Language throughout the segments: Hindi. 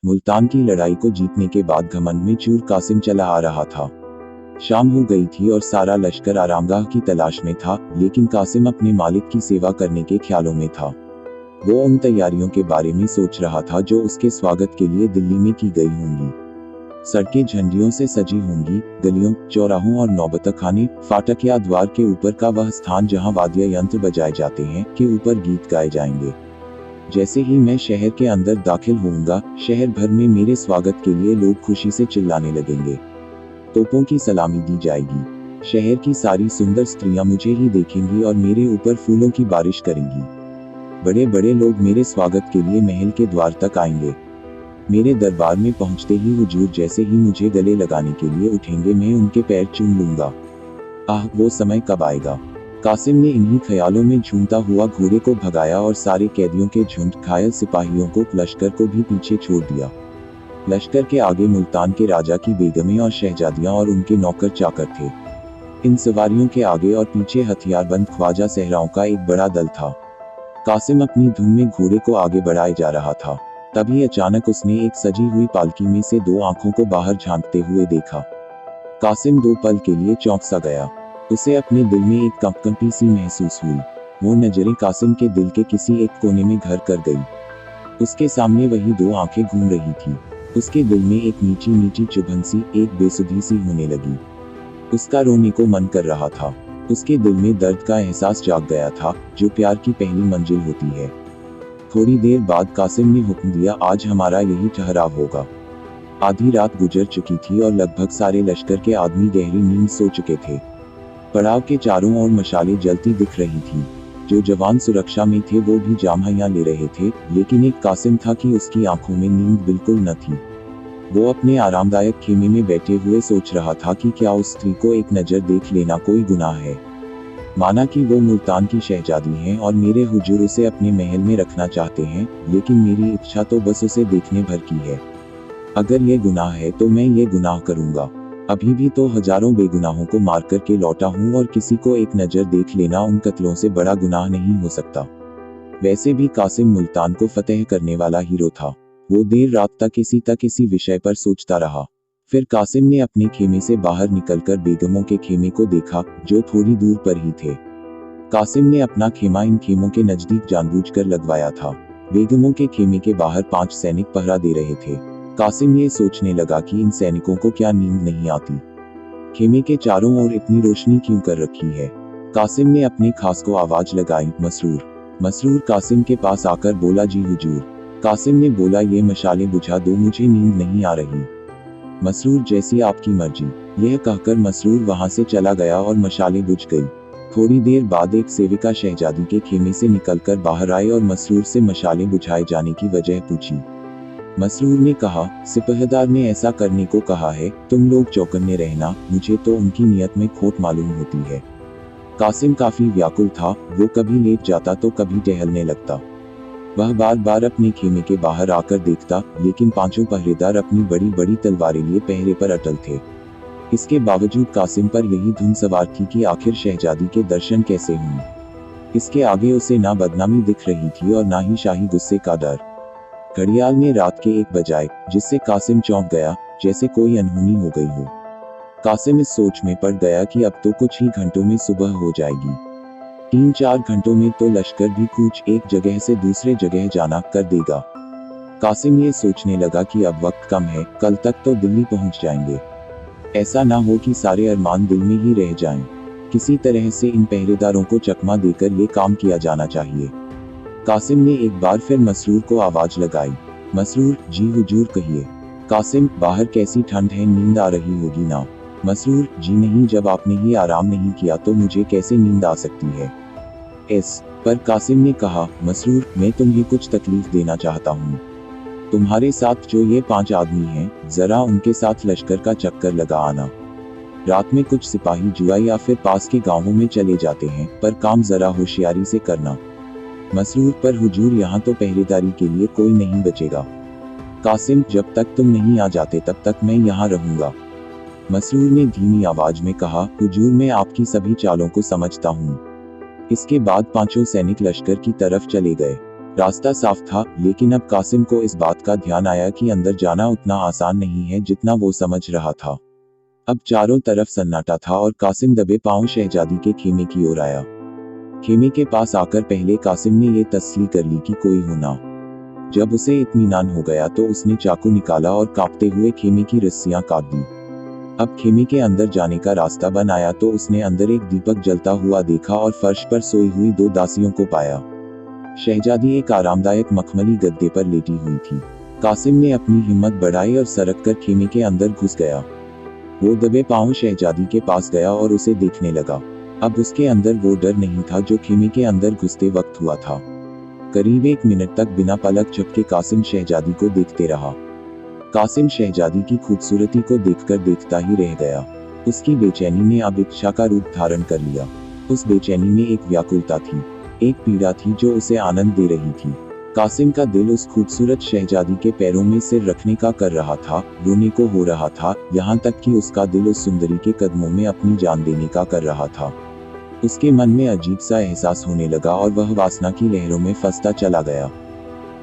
मुल्तान की लड़ाई को जीतने के बाद घमंड में चूर कासिम चला आ रहा था। शाम हो गई थी और सारा लश्कर आरामगाह की तलाश में था, लेकिन कासिम अपने मालिक की सेवा करने के ख्यालों में था। वो उन तैयारियों के बारे में सोच रहा था जो उसके स्वागत के लिए दिल्ली में की गई होंगी। सड़कें झंडियों से सजी होंगी, गलियों, चौराहों और नौबतखाने, फाटक या द्वार के ऊपर का वह स्थान जहां वाद्य यंत्र बजाए जाते हैं के ऊपर गीत गाए जाएंगे। जैसे ही मैं शहर के अंदर दाखिल होऊंगा, शहर भर में मेरे स्वागत के लिए लोग खुशी से चिल्लाने लगेंगे। तोपों की सलामी दी जाएगी। शहर की सारी सुंदर स्त्रियां मुझे ही देखेंगी और मेरे ऊपर फूलों की बारिश करेंगी। बड़े बड़े लोग मेरे स्वागत के लिए महल के द्वार तक आएंगे। मेरे दरबार में पहुंचते ही हुजूर जैसे ही मुझे गले लगाने के लिए उठेंगे, मैं उनके पैर चूम लूंगा। आह, वो समय कब आएगा। कासिम ने इन्हीं ख्यालों में झूमता हुआ घोड़े को भगाया और सारे कैदियों के झुंड, घायल सिपाहियों को, लश्कर को भी पीछे छोड़ दिया। लश्कर के आगे मुल्तान के राजा की बेगमें और शहजादियां और उनके नौकर चाकर थे। इन सवारियों के आगे और पीछे हथियारबंद ख्वाजा सहराओं का एक बड़ा दल था। कासिम अपनी धुन में घोड़े को आगे बढ़ाए जा रहा था। तभी अचानक उसने एक सजी हुई पालकी में से दो आंखों को बाहर झांकते हुए देखा। कासिम दो पल के लिए चौंक सा गया। उसे अपने दिल में एक कंपकंपी सी महसूस हुई। वो नजरें कासिम के दिल के किसी एक कोने में घर कर गई। उसके सामने वही दो आंखें घूम रही थी। उसके दिल में एक नीची नीची चुभन सी, एक बेसुधी सी होने लगी। उसका रोने को मन कर रहा था। उसके दिल में दर्द का एहसास जाग गया था, जो प्यार की पहली मंजिल होती है। थोड़ी देर बाद कासिम ने हुक्म दिया, आज हमारा यही ठहराव होगा। आधी रात गुजर चुकी थी और लगभग सारे लश्कर के आदमी गहरी नींद सो चुके थे। पड़ाव के चारों ओर मशालें जलती दिख रही थी। जो जवान सुरक्षा में थे वो भी जामहियां ले रहे थे, लेकिन एक कासिम था कि उसकी आंखों में नींद बिल्कुल न थी। वो अपने आरामदायक खेमे में बैठे हुए सोच रहा था कि क्या उस स्त्री को एक नजर देख लेना कोई गुनाह है। माना कि वो मुल्तान की शहजादी हैं और मेरे हुजूर उसे अपने महल में रखना चाहते हैं, लेकिन मेरी इच्छा तो बस उसे देखने भर की है। अगर ये गुनाह है तो मैं ये गुनाह करूंगा। अभी भी तो हजारों बेगुनाहों को मार कर के लौटा हूँ और किसी को एक नजर देख लेना उन कत्लों से बड़ा गुनाह नहीं हो सकता। वैसे भी कासिम मुल्तान को फतेह करने वाला हीरो था। वो देर रात तक इसी विषय पर सोचता रहा। फिर कासिम ने अपने खेमे से बाहर निकलकर बेगमों के खेमे को देखा, जो थोड़ी दूर पर ही थे। कासिम ने अपना खेमा इन खेमों के नजदीक जानबूझकर लगवाया था। बेगमों के खेमे के बाहर 5 सैनिक पहरा दे रहे थे। कासिम ये सोचने लगा कि इन सैनिकों को क्या नींद नहीं आती। खेमे के चारों ओर इतनी रोशनी क्यों कर रखी है। कासिम ने अपने खास को आवाज लगाई, मसरूर। मसरूर कासिम के पास आकर बोला, जी हुजूर। कासिम ने बोला, ये मशाले बुझा दो, मुझे नींद नहीं आ रही। मसरूर, जैसी आपकी मर्जी। यह कहकर मसरूर वहां से चला गया और मशाले बुझ गई। थोड़ी देर बाद एक सेविका शहजादी के खेमे से निकलकर बाहर आई और मसरूर से मशाले बुझाए जाने की वजह पूछी। मसरूर ने कहा, सिपहदार ने ऐसा करने को कहा है, तुम लोग चौकन्ने रहना, मुझे तो उनकी नियत में खोट मालूम होती है। कासिम काफी व्याकुल था। वो कभी लेट जाता तो कभी टहलने लगता। वह बार बार अपने खेमे के बाहर आकर देखता, लेकिन 5 पहरेदार अपनी बड़ी बड़ी तलवारें लिए पहरे पर अटल थे। इसके बावजूद कासिम पर यही धुन सवार थी कि आखिर शहजादी के दर्शन कैसे हों। इसके आगे उसे ना बदनामी दिख रही थी और ना ही शाही गुस्से का डर। घड़ियाल ने रात के 1 बजाए, जिससे कासिम चौंक गया, जैसे कोई अनहोनी हो गई हो। कासिम इस सोच में पड़ गया कि अब तो कुछ ही घंटों में सुबह हो जाएगी। 3-4 घंटों में तो लश्कर भी कूच एक जगह से दूसरे जगह जाना कर देगा। कासिम ये सोचने लगा कि अब वक्त कम है, कल तक तो दिल्ली पहुंच जाएंगे। ऐसा ना हो कि सारे अरमान दिल में ही रह जाएं। किसी तरह से इन पहरेदारों को चकमा देकर ये काम किया जाना चाहिए। कासिम ने एक बार फिर मसरूर को आवाज लगाई, मसरूर, जी हुजूर कहिए। कासिम, बाहर कैसी ठंड है, नींद आ रही होगी ना। मसरूर, जी नहीं, जब आपने ही आराम नहीं किया तो मुझे कैसे नींद आ सकती है। पर कासिम ने कहा, मसरूर, मैं तुम्हें कुछ तकलीफ देना चाहता हूँ। तुम्हारे साथ जो ये 5 आदमी हैं, जरा उनके साथ लश्कर का चक्कर लगा आना। रात में कुछ सिपाही जुआ या फिर पास के गांवों में चले जाते हैं, पर काम जरा होशियारी से करना। मसरूर, पर हुजूर यहाँ तो पहरेदारी के लिए कोई नहीं बचेगा। कासिम, जब तक तुम नहीं आ जाते तब तक मैं यहाँ रहूंगा। मसरूर ने धीमी आवाज में कहा, हुजूर, मैं आपकी सभी चालों को समझता हूँ। इसके बाद 5 सैनिक लश्कर की तरफ चले गए। रास्ता साफ था, लेकिन अब कासिम को इस बात का ध्यान आया कि अंदर जाना उतना आसान नहीं है जितना वो समझ रहा था। अब चारों तरफ सन्नाटा था और कासिम दबे पांव शहजादी के खेमे की ओर आया। खेमे के पास आकर पहले कासिम ने ये तसल्ली कर ली कि कोई हो ना। जब उसे इत्मीनान हो गया तो उसने चाकू निकाला और कांपते हुए खेमे की रस्सियां काट दी। अब खेमे के अंदर जाने का रास्ता बन आया तो उसने अंदर एक दीपक जलता हुआ देखा और फर्श पर सोई हुई 2 दासियों को पाया। शहजादी एक आरामदायक मखमली गद्दे पर लेटी हुई थी। कासिम ने अपनी हिम्मत बढ़ाई और सरक कर खेमे के अंदर घुस गया। वो दबे पांव शहजादी के पास गया और उसे देखने लगा। अब उसके अंदर वो डर नहीं था जो खेमे के अंदर घुसते वक्त हुआ था। करीब 1 मिनट तक बिना पलक झपके कासिम शहजादी को देखते रहा। कासिम शहजादी की खूबसूरती को देखकर देखता ही रह गया। उसकी बेचैनी ने अब इच्छा का रूप धारण कर लिया। उस बेचैनी में एक व्याकुलता थी, एक पीड़ा थी जो उसे आनंद दे रही थी। कासिम का दिल उस खूबसूरत शहजादी के पैरों में सिर रखने का कर रहा था, रोने को हो रहा था, यहाँ तक कि उसका दिल उस सुंदरी के कदमों में अपनी जान देने का कर रहा था। उसके मन में अजीब सा एहसास होने लगा और वह वासना की लहरों में फंसता चला गया।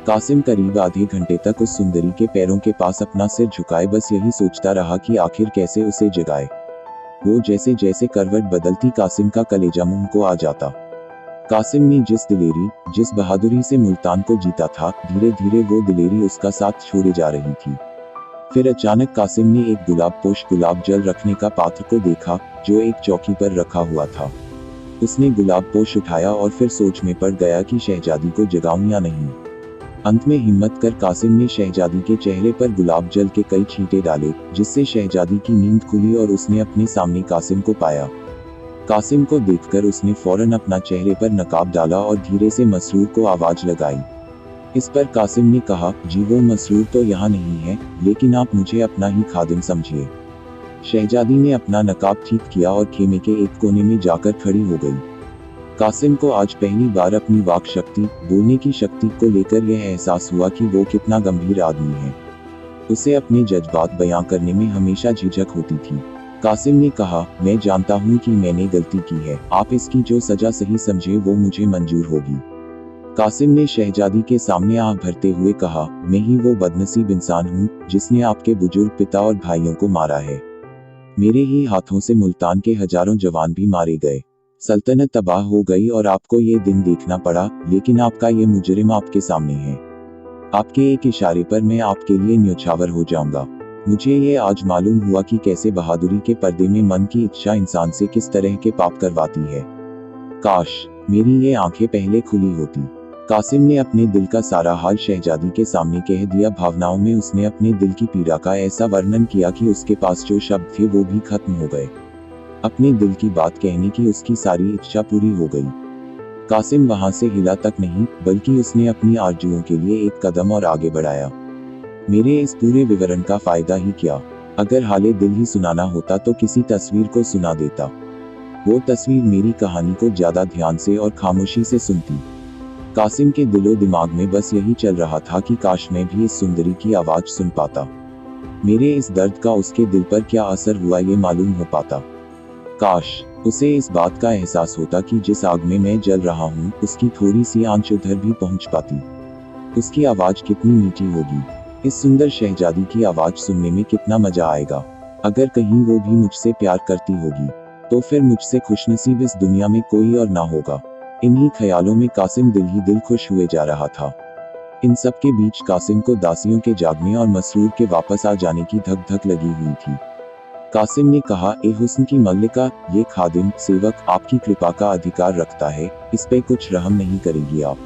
कासिम करीब आधे घंटे तक उस सुंदरी के पैरों के पास अपना सिर झुकाए बस यही सोचता रहा कि आखिर कैसे उसे जगाए। वो जैसे जैसे करवट बदलती कासिम का कलेजा मुंह को आ जाता। कासिम ने जिस दिलेरी, जिस बहादुरी से मुल्तान को जीता था, धीरे धीरे वो दिलेरी उसका साथ छोड़े जा रही थी। फिर अचानक कासिम ने एक गुलाबपोश गुलाब जल रखने का पात्र को देखा जो एक चौकी पर रखा हुआ था। उसने गुलाबपोश उठाया और फिर सोच में पड़ गया कि शहजादी को जगाऊं या नहीं। अंत में हिम्मत कर कासिम ने शहजादी के चेहरे पर गुलाब जल के कई छींटे डाले, जिससे शहजादी की नींद खुली और उसने अपने सामने कासिम को पाया। कासिम को देखकर उसने फौरन अपना चेहरे पर नकाब डाला और धीरे से मसरूर को आवाज लगाई। इस पर कासिम ने कहा, जी वो मसरूर तो यहाँ नहीं है, लेकिन आप मुझे अपना ही खादिम समझिए। शहजादी ने अपना नकाब ठीक किया और खेमे के एक कोने में जाकर खड़ी हो गई। कासिम को आज पहली बार अपनी वाक शक्ति, बोलने की शक्ति को लेकर यह एहसास हुआ कि वो कितना गंभीर आदमी है। उसे अपने जज्बात बयां करने में हमेशा झिझक होती थी। कासिम ने कहा, मैं जानता हूँ कि मैंने गलती की है, आप इसकी जो सजा सही समझे वो मुझे मंजूर होगी। कासिम ने शहजादी के सामने आह भरते हुए कहा, मैं ही वो बदनसीब इंसान हूँ जिसने आपके बुजुर्ग पिता और भाइयों को मारा है। मेरे ही हाथों से मुल्तान के हजारों जवान भी मारे गए, सल्तनत तबाह हो गई और आपको ये दिन देखना पड़ा, लेकिन आपका ये मुजरिम आपके सामने है। आपके एक इशारे पर मैं आपके लिए न्योछावर हो जाऊंगा। मुझे ये आज मालूम हुआ कि कैसे बहादुरी के पर्दे में मन की इच्छा इंसान से किस तरह के पाप करवाती है। काश मेरी ये आंखें पहले खुली होती। कासिम ने अपने दिल का सारा हाल शहजादी के सामने कह दिया। भावनाओं में उसने अपने दिल की पीड़ा का ऐसा वर्णन किया कि उसके पास जो शब्द थे वो भी खत्म हो गए। अपने दिल की बात कहने की उसकी सारी इच्छा पूरी हो गई। कासिम वहां से हिला तक नहीं, बल्कि उसने अपनी आरजुओं के लिए एक कदम और आगे बढ़ाया। मेरे इस पूरे विवरण का फायदा ही क्या? अगर हाले दिल ही सुनाना होता तो किसी तस्वीर को सुना देता। वो तस्वीर मेरी कहानी को ज्यादा ध्यान से और खामोशी से सुनती। कासिम के दिलो दिमाग में बस यही चल रहा था कि काश मैं भी इस सुंदरी की आवाज सुन पाता। मेरे इस दर्द का उसके दिल पर क्या असर हुआ ये मालूम हो पाता। काश उसे इस बात का एहसास होता कि जिस आग में मैं जल रहा हूँ उसकी थोड़ी सी आंच उधर भी पहुँच पाती। उसकी आवाज कितनी मीठी होगी। इस सुंदर शहजादी की आवाज सुनने में कितना मजा आएगा। अगर कहीं वो भी मुझसे प्यार करती होगी तो फिर मुझसे खुशनसीब इस दुनिया में कोई और ना होगा। इन्हीं ख्यालों में कासिम दिल ही दिल खुश हुए जा रहा था। इन सब के बीच कासिम को दासियों के जागने और मसरूर के वापस आ जाने की धक धक लगी हुई थी। कासिम ने कहा, ए हुस्न की मल्लिका, ये खादिम सेवक आपकी कृपा का अधिकार रखता है, इस पे कुछ रहम नहीं करेगी आप?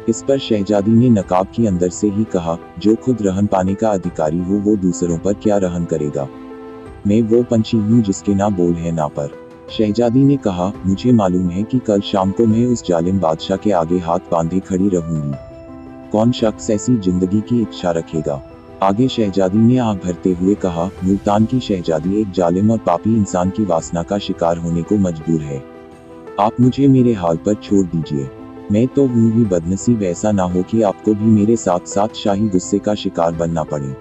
इस पर शहजादी ने नकाब की अंदर से ही कहा, जो खुद रहन पाने का अधिकारी हो वो दूसरों पर क्या रहन करेगा? मैं वो पंछी हूँ जिसके ना बोल है ना पर। शहजादी ने कहा, मुझे मालूम है कि कल शाम को मैं उस जालिम बादशाह के आगे हाथ बांधे खड़ी रहूंगी। कौन शख्स ऐसी जिंदगी की इच्छा रखेगा? आगे शहजादी ने आह भरते हुए कहा, मुल्तान की शहजादी एक जालिम और पापी इंसान की वासना का शिकार होने को मजबूर है। आप मुझे मेरे हाल पर छोड़ दीजिए। मैं तो हूँ ही बदनसीब, ऐसा ना हो कि आपको भी मेरे साथ साथ शाही गुस्से का शिकार बनना पड़े।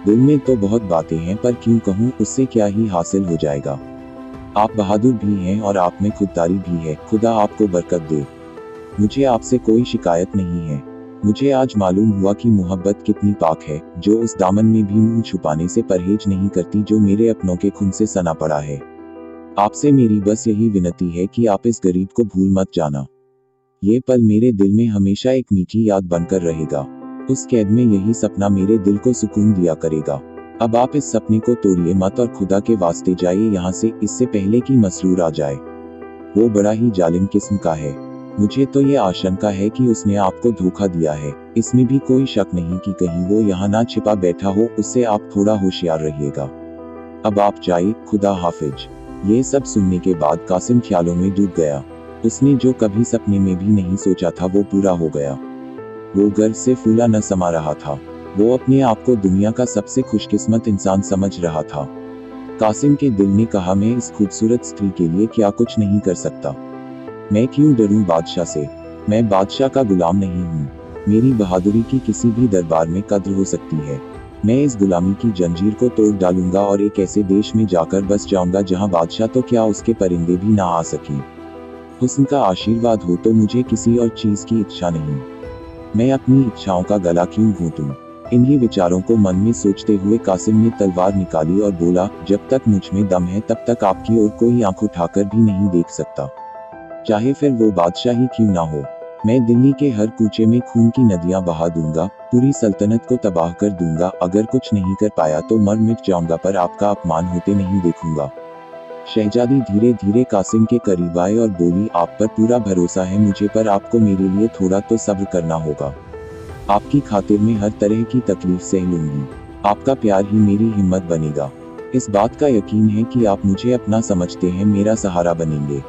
दिल में तो बहुत बातें हैं, पर क्यों कहूँ, उससे क्या ही हासिल हो जाएगा। आप बहादुर भी हैं और आप में खुददारी भी है, खुदा आपको बरकत दे। मुझे आपसे कोई शिकायत नहीं है। मुझे आज मालूम हुआ कि मोहब्बत कितनी पाक है, जो उस दामन में भी मुंह छुपाने से परहेज नहीं करती जो मेरे अपनों के खून से सना पड़ा है। आपसे मेरी बस यही विनती है कि आप इस गरीब को भूल मत जाना। ये पल मेरे दिल में हमेशा एक मीठी याद बनकर रहेगा। उस कैद में यही सपना मेरे दिल को सुकून दिया करेगा। अब आप इस सपने को तोड़िए मत और खुदा के वास्ते जाइए यहाँ से, इससे पहले कि मसरूर आ जाए। वो बड़ा ही जालिम किस्म का है। मुझे तो ये आशंका है कि उसने आपको धोखा दिया है। इसमें भी कोई शक नहीं कि कहीं वो यहाँ ना छिपा बैठा हो। उससे आप थोड़ा होशियार रहिएगा। अब आप जाइए, खुदा हाफिज। ये सब सुनने के बाद कासिम ख्यालों में डूब गया। उसने जो कभी सपने में भी नहीं सोचा था वो पूरा हो गया। वो गर्व से फूला न समा रहा था। वो अपने आप को दुनिया का सबसे खुशकिस्मत इंसान समझ रहा था। कासिम के दिल ने कहा, मैं इस खूबसूरत स्त्री के लिए क्या कुछ नहीं कर सकता। मैं क्यों डरूं बादशाह से? मैं बादशाह का गुलाम नहीं हूँ। मेरी बहादुरी की किसी भी दरबार में कद्र हो सकती है। मैं इस गुलामी की जंजीर को तोड़ डालूंगा और एक ऐसे देश में जाकर बस जाऊंगा जहाँ बादशाह तो क्या उसके परिंदे भी ना आ सकें। हुस्न का आशीर्वाद हो तो मुझे किसी और चीज की इच्छा नहीं। मैं अपनी इच्छाओं का गला क्यों घोंटूं? इन्हीं विचारों को मन में सोचते हुए कासिम ने तलवार निकाली और बोला, जब तक मुझ में दम है तब तक आपकी ओर कोई आंख उठाकर भी नहीं देख सकता, चाहे फिर वो बादशाह ही क्यों ना हो। मैं दिल्ली के हर कूचे में खून की नदियां बहा दूंगा, पूरी सल्तनत को तबाह कर दूंगा। अगर कुछ नहीं कर पाया तो मर मिट जाऊंगा, पर आपका अपमान होते नहीं देखूंगा। शहजादी धीरे धीरे कासिम के करीब आए और बोली, आप पर पूरा भरोसा है मुझे, पर आपको मेरे लिए थोड़ा तो सब्र करना होगा। आपकी खातिर में हर तरह की तकलीफ सह लूंगी। आपका प्यार ही मेरी हिम्मत बनेगा। इस बात का यकीन है कि आप मुझे अपना समझते हैं, मेरा सहारा बनेंगे।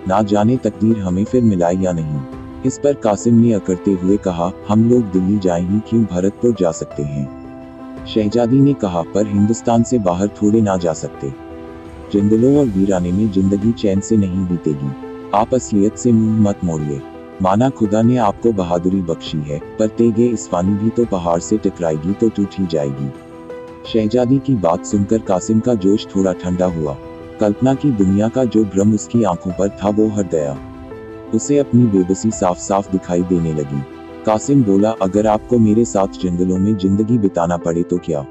ना जाने तकदीर हमें फिर मिलाए या नहीं। इस पर कासिम ने अकड़ते हुए कहा, हम लोग दिल्ली जाएं ही क्यों, भरतपुर जा सकते हैं। शहजादी ने कहा, पर हिंदुस्तान से बाहर थोड़े ना जा सकते। जंगलों और वीराने में जिंदगी चैन से नहीं बीतेगी। आप असलियत से मुंह मत मोड़िए। माना खुदा ने आपको बहादुरी बख्शी है, पर तेगे इस्फानी भी तो पहाड़ से टकराएगी तो टूट ही जाएगी। शहजादी की बात सुनकर कासिम का जोश थोड़ा ठंडा हुआ। कल्पना की दुनिया का जो भ्रम उसकी आंखों पर था वो हट गया। उसे अपनी बेबसी साफ साफ दिखाई देने लगी। कासिम बोला, अगर आपको मेरे साथ जंगलों में जिंदगी बिताना पड़े तो क्या?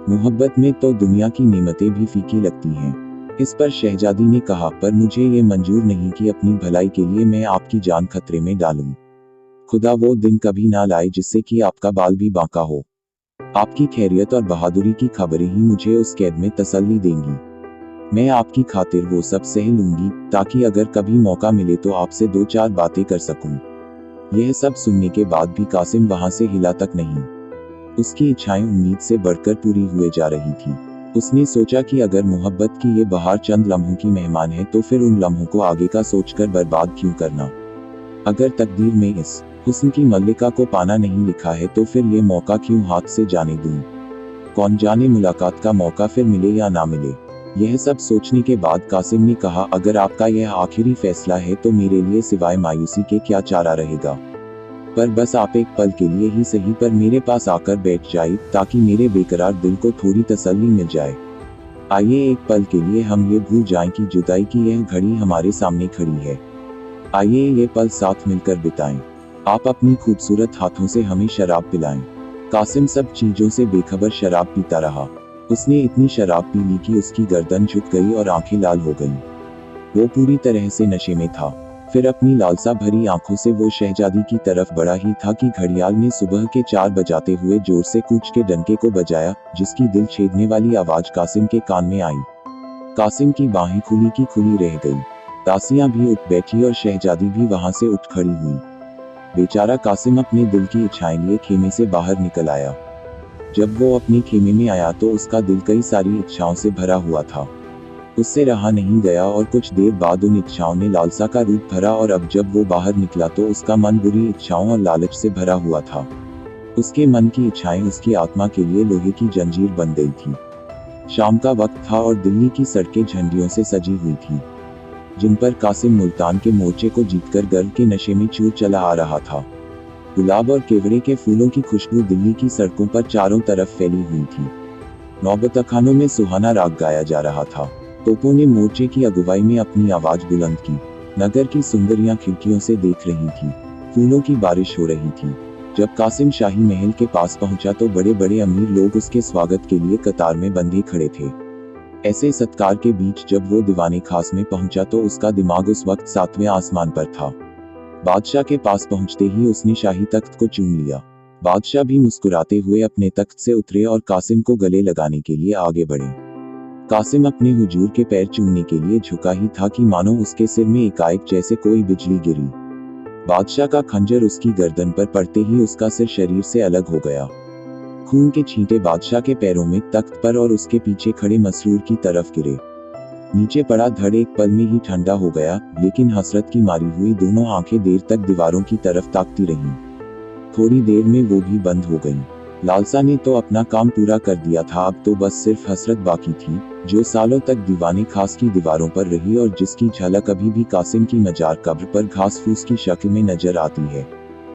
मोहब्बत में तो दुनिया की नेमतें भी फीकी लगती हैं। इस पर शहजादी ने कहा, पर मुझे ये मंजूर नहीं कि अपनी भलाई के लिए मैं आपकी जान खतरे में डालूं। खुदा वो दिन कभी ना लाए जिससे कि आपका बाल भी बांका हो। आपकी खैरियत और बहादुरी की खबरें ही मुझे उस कैद में तसल्ली देंगी। मैं आपकी खातिर वो सब सह लूंगी, ताकि अगर कभी मौका मिले तो आपसे दो चार बातें कर सकूं। यह सब सुनने के बाद भी कासिम वहां से हिला तक नहीं। उसकी इच्छाएं उम्मीद से बढ़कर पूरी हुए जा रही थी। उसने सोचा कि अगर मोहब्बत की ये बहार चंद लम्हों की मेहमान है तो फिर उन लम्हों को आगे का सोचकर बर्बाद क्यों करना। अगर तकदीर में इस हुस्न की मल्लिका को पाना नहीं लिखा है तो फिर ये मौका क्यों हाथ से जाने दूं। कौन जाने मुलाकात का मौका फिर मिले या ना मिले। यह सब सोचने के बाद कासिम ने कहा, अगर आपका यह आखिरी फैसला है तो मेरे लिए सिवाय मायूसी के क्या चारा रहेगा। पर बस आप एक पल के लिए ही सही पर मेरे पास आकर बैठ जाए, ताकि मेरे बेकरार दिल को थोड़ी तसल्ली मिल जाए। आइए एक पल के लिए हम ये भूल जाएं कि जुदाई की यह घड़ी हमारे सामने खड़ी है। आइए ये पल साथ मिलकर बिताएं। आप अपनी खूबसूरत हाथों से हमें शराब पिलाएं। कासिम सब चीजों से बेखबर शराब पीता रहा। उसने इतनी शराब पी ली कि उसकी गर्दन झुक गई और आंखें लाल हो गईं। वो पूरी तरह से नशे में था। फिर अपनी लालसा भरी आंखों से वो शहजादी की तरफ बढ़ा ही था कि घड़ियाल ने सुबह के 4 बजाते हुए जोर से कूच के डंके को बजाया, जिसकी दिल छेदने वाली आवाज कासिम के कान में आई। कासिम की बाहें खुली की खुली रह गई। दासियां भी उठ बैठी और शहजादी भी वहां से उठ खड़ी हुई। बेचारा कासिम अपने दिल की इच्छाएं लिए खेमे से बाहर निकल आया। जब वो अपने खेमे में आया तो उसका दिल कई सारी इच्छाओं से भरा हुआ था। उससे रहा नहीं गया और कुछ देर बाद उन इच्छाओं ने लालसा का रूप भरा, और अब जब वो बाहर निकला तो उसका मन बुरी इच्छाओं और लालच से भरा हुआ था। उसके मन की इच्छाएं उसकी आत्मा के लिए लोहे की जंजीर बन गई थी। शाम का वक्त था और दिल्ली की सड़कें झंडियों से सजी हुई थी, जिन पर कासिम मुल्तान के मोर्चे को जीतकर गर्व के नशे में चूर चला आ रहा था। गुलाब और केवड़े के फूलों की खुशबू दिल्ली की सड़कों पर चारों तरफ फैली हुई थी। नौबतखानों में सुहाना राग गाया जा रहा था। तोपों ने मोर्चे की अगुवाई में अपनी आवाज बुलंद की। नगर की सुंदरियां खिड़कियों से देख रही थी। फूलों की बारिश हो रही थी। जब कासिम शाही महल के पास पहुंचा तो बड़े बड़े अमीर लोग उसके स्वागत के लिए कतार में बंधे खड़े थे। ऐसे सत्कार के बीच जब वो दीवाने खास में पहुंचा तो उसका दिमाग उस वक्त 7वें आसमान पर था। बादशाह के पास पहुंचते ही उसने शाही तख्त को चूम लिया। बादशाह भी मुस्कुराते हुए अपने तख्त से उतरे और कासिम को गले लगाने के लिए आगे बढ़े। कासिम अपने हुजूर के पैर चूमने के लिए झुका ही था कि मानो उसके सिर में एकाएक जैसे कोई बिजली गिरी। बादशाह का खंजर उसकी गर्दन पर पड़ते ही उसका सिर शरीर से अलग हो गया। खून के छींटे बादशाह के पैरों में, तख्त पर और उसके पीछे खड़े मसरूर की तरफ गिरे। नीचे पड़ा धड़ एक पल में ही ठंडा हो गया, लेकिन हसरत की मारी हुई दोनों आंखें देर तक दीवारों की तरफ ताकती रहीं। थोड़ी देर में वो भी बंद हो गईं। लालसा ने तो अपना काम पूरा कर दिया था, अब तो बस सिर्फ हसरत बाकी थी, जो सालों तक दीवाने खास की दीवारों पर रही और जिसकी झलक अभी भी कासिम की मजार कब्र पर घास फूस की शक्ल में नजर आती है।